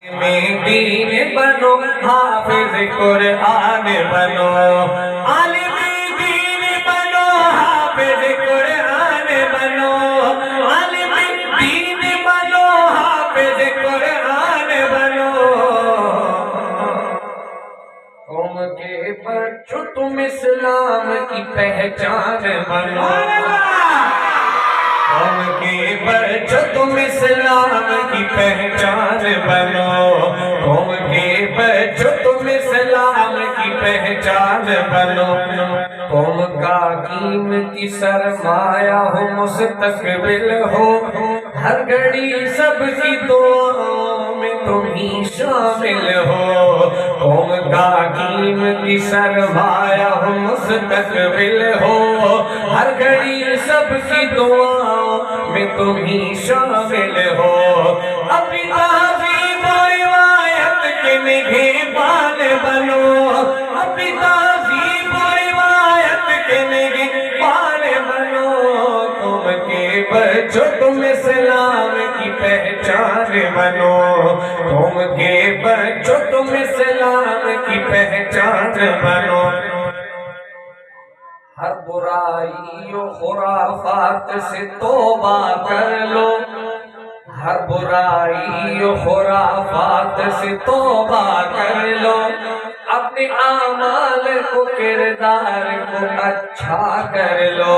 میں دین بنو، حافظ قرآن بنو، عالم دین بنو، حافظ قرآن بنو، عالم دین بنو، حافظ قرآن بنو۔ قوم کے بچوں تم اسلام کی پہچان بنو، قوم کے بچوں تم اسلام کی پہچان بنو، قوم کے بچوں تم اسلام کی پہچان بنو۔ قوم کا قیمتی سرمایہ ہو، مستقبل ہو، ہر گھڑی سب کی دعاؤں میں تم ہی شامل ہو۔ قوم کا قیمتی سرمایہ ہو، مستقبل ہو، ہر گھڑی سب کی دعاؤں میں تم ہی شامل ہو۔ اپنی تہذیب و روایت کے نگہبان بنو، اپنی تہذیب و روایت کے نگہبان بنو۔ قوم کے بچوں تم اسلام کی پہچان بنو، قوم کے بچوں تم اسلام کی پہچان بنو۔ ہر برائی و خرافات سے توبہ کر لو، ہر برائی و خرافات سے توبہ کر لو، اپنے اعمال کو کردار کو اچھا کر لو۔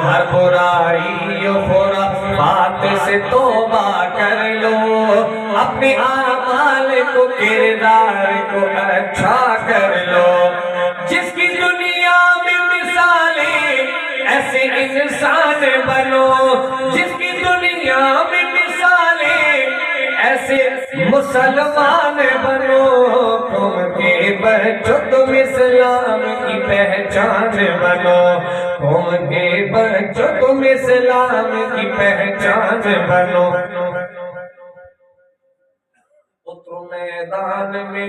ہر برائی و خرافات سے توبہ کر لو، اپنے اعمال کو کردار کو اچھا کر لو۔ جس کی دنیا میں مثالیں ایسے انسان بنو، جس کی دنیا میں مثالیں ایسے مسلمان بنو۔ قوم کے بچوں تم اسلام کی پہچان بنو، قوم کے بچوں تم اسلام کی پہچان بنو۔ اترو میدان میں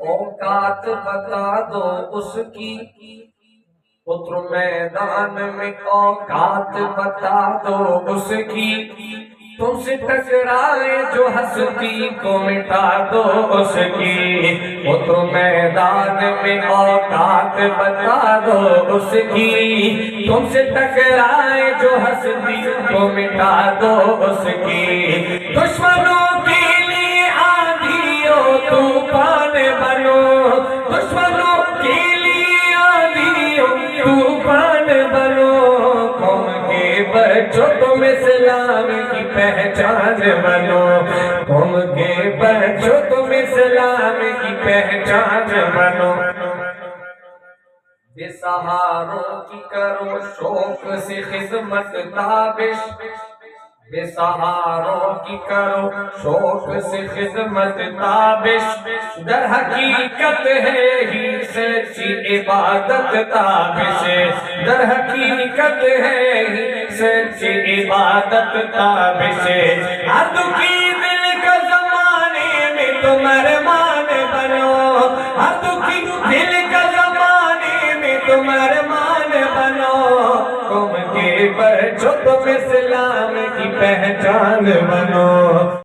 اوقات بتا دو اس کی، اترو میدان میں اوقات بتا دو اس کی، تم سے ٹکرائے جو ہستی کو مٹا دو اس کی۔ اترو میدان میں اوقات بتا دو اس کی، تم سے ٹکرائے جو ہستی کو مٹا دو اس کی۔ دشمنوں کے لیے آندھی و طوفان بنو، دشمنوں کے لیے آندھی و طوفان بنو۔ قوم کے بچوں تم اسلام کی پہچان بنو، قوم کے بچوں تم اسلام کی پہچان بنو۔ بے سہاروں کی کرو شوق سے خدمت تابش، بے سہاروں کی کرو شوق سے خدمت تابش، در حقیقت ہے ہی سچی عبادت تابش، در حقیقت ہے ہی سچی عبادت تابش۔ ہر دکھی دل کا زمانے میں تم ارمان بنو، ہر دکھی دل کا زمانے میں تم ارمان بنو۔ قوم کے بچوں تم اسلام کی پہچان بنو۔